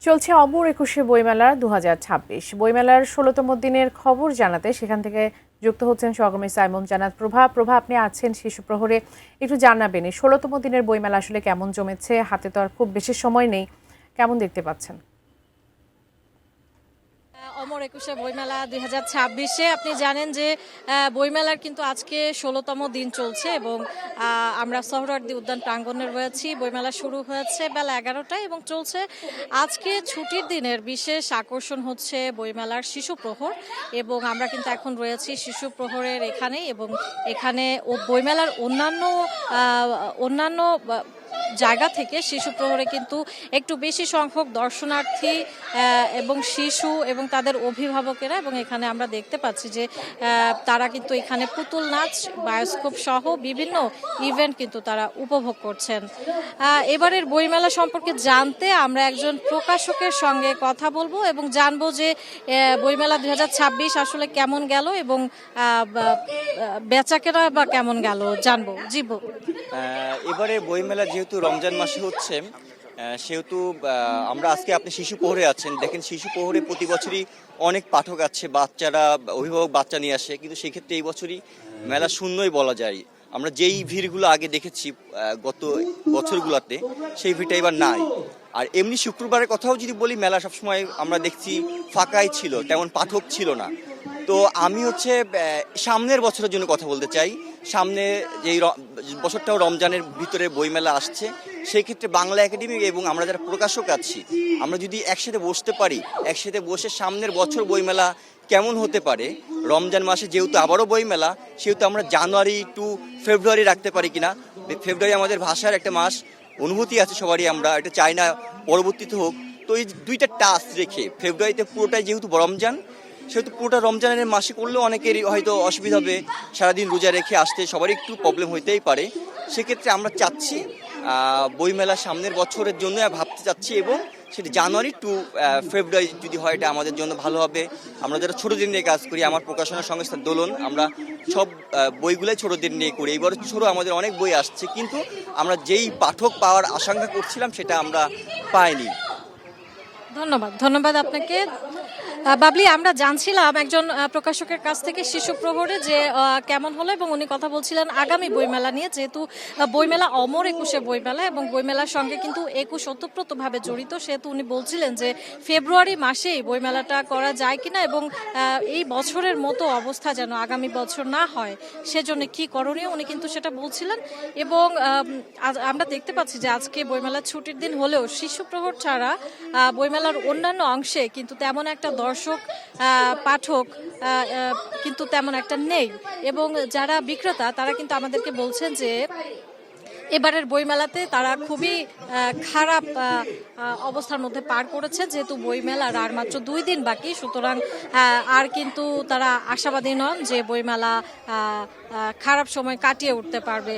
চলছে অমর একুশে বইমেলা 2026। বইমেলার 16তম দিনের খবর জানাতে সেখান থেকে যুক্ত হচ্ছেন সহকর্মী সাইমন জানাত প্রভা। আপনি আছেন শিশু প্রহরে, একটু জানাবেন এই 16তম দিনের বইমেলা আসলে কেমন জমেছে? হাতে তো আর খুব বেশি সময় নেই, কেমন দেখতে পাচ্ছেন? অমর একুশে বইমেলা 2026-এ আপনি জানেন যে বইমেলার কিন্তু আজকে 16তম দিন চলছে এবং আমরা সোহরাওয়ার্দী উদ্যান প্রাঙ্গণে রয়েছি। বইমেলা শুরু হয়েছে বেলা 11টায় এবং চলছে। আজকে ছুটির দিনের বিশেষ আকর্ষণ হচ্ছে বইমেলার শিশু প্রহর এবং আমরা কিন্তু এখন রয়েছি শিশু প্রহরের এখানে এবং এখানে বইমেলার অন্যান্য জায়গা থেকে শিশু প্রহরে কিন্তু একটু বেশি সংখ্যক দর্শনার্থী এবং শিশু এবং তাদের অভিভাবকেরা, এবং এখানে আমরা দেখতে পাচ্ছি যে তারা কিন্তু এখানে পুতুল নাচ, বায়োস্কোপ সহ বিভিন্ন ইভেন্ট কিন্তু তারা উপভোগ করছেন। এবারের বইমেলা সম্পর্কে জানতে আমরা একজন প্রকাশকের সঙ্গে কথা বলবো এবং জানবো যে বইমেলা 2026 আসলে কেমন গেল এবং বেচাকেনা বা কেমন গেল জানবো। জীবো, এবারে বইমেলা যেহেতু রমজান মাসে হচ্ছে, সেহেতু আমরা আজকে আপনি শিশু প্রহরে আছেন, দেখেন শিশু প্রহরে প্রতি বছরই অনেক পাঠক আছে, বাচ্চারা অভিভাবক বাচ্চা নিয়ে আসে, কিন্তু সেক্ষেত্রে এই বছরই মেলা শূন্যই বলা যায়। আমরা যেই ভিড়গুলো আগে দেখেছি গত বছরগুলোতে, সেই ভিড়টা এবার নাই। আর এমনি শুক্রবারের কথাও যদি বলি, মেলা সবসময় আমরা দেখছি ফাঁকাই ছিল, তেমন পাঠক ছিল না। তো আমি সামনের বছরের জন্য কথা বলতে চাই। সামনে যেই বছরটাও রমজানের ভিতরে বইমেলা আসছে, সেই ক্ষেত্রে বাংলা একাডেমি এবং আমরা যারা প্রকাশক আছি, আমরা যদি একসাথে বসতে পারি, একসাথে বসে সামনের বছর বইমেলা কেমন হতে পারে, রমজান মাসে যেহেতু আবারও বইমেলা, সেহেতু আমরা জানুয়ারি টু ফেব্রুয়ারি রাখতে পারি কিনা। ফেব্রুয়ারি আমাদের ভাষার একটা মাস, অনুভূতি আছে সবারই, আমরা এটা চাই না পরবর্তীতে হোক। তো এই দুইটা টাস্ক রেখে ফেব্রুয়ারিতে পুরোটাই যেহেতু রমজান, সেহেতু পুরোটা রমজানের মাসে করলেও অনেকেরই হয়তো অসুবিধা হবে, সারাদিন রোজা রেখে আসতে সবারই একটু প্রবলেম হইতেই পারে। সেক্ষেত্রে আমরা চাচ্ছি বইমেলা সামনের বছরের জন্য ভাবতে চাচ্ছি, এবং সেটা জানুয়ারি টু ফেব্রুয়ারি যদি হয়, এটা আমাদের জন্য ভালো হবে। আমরা যারা ছোটো দিন নিয়ে কাজ করি, আমার প্রকাশনা সংস্থা দোলন, আমরা সব বইগুলোই ছোটো দিন নিয়ে করি। এবার ছোটো আমাদের অনেক বই আসছে, কিন্তু আমরা যেই পাঠক পাওয়ার আশঙ্কা করছিলাম সেটা আমরা পাইনি। ধন্যবাদ আপনাকে। বাবলি, আমরা জানছিলাম একজন প্রকাশকের কাছ থেকে শিশু প্রহরে যে কেমন হলো, এবং উনি কথা বলছিলেন আগামী বইমেলা নিয়ে। যেহেতু বইমেলা অমর একুশে বইমেলা এবং বইমেলার সঙ্গে কিন্তু 21 ওতপ্রোতভাবে জড়িত, সেহেতু উনি বলছিলেন যে ফেব্রুয়ারি মাসেই বইমেলাটা করা যায় কিনা, এবং এই বছরের মতো অবস্থা যেন আগামী বছর না হয় সেজন্য কি করণীয় উনি কিন্তু সেটা বলছিলেন। এবং আমরা দেখতে পাচ্ছি যে আজকে বইমেলার ছুটির দিন হলেও শিশু প্রহর ছাড়া বইমেলার অন্যান্য অংশে কিন্তু তেমন একটা দর্শক পাঠক কিন্তু তেমন একটা নেই, এবং যারা বিক্রেতা তারা কিন্তু আমাদেরকে বলছেন যে এবারের বইমেলাতে তারা খুবই খারাপ অবস্থার মধ্যে পার করেছে, যেহেতু বইমেলার আর মাত্র 2 দিন বাকি। সুতরাং আর কিন্তু তারা আশাবাদী নন যে বইমেলা খারাপ সময় কাটিয়ে উঠতে পারবে।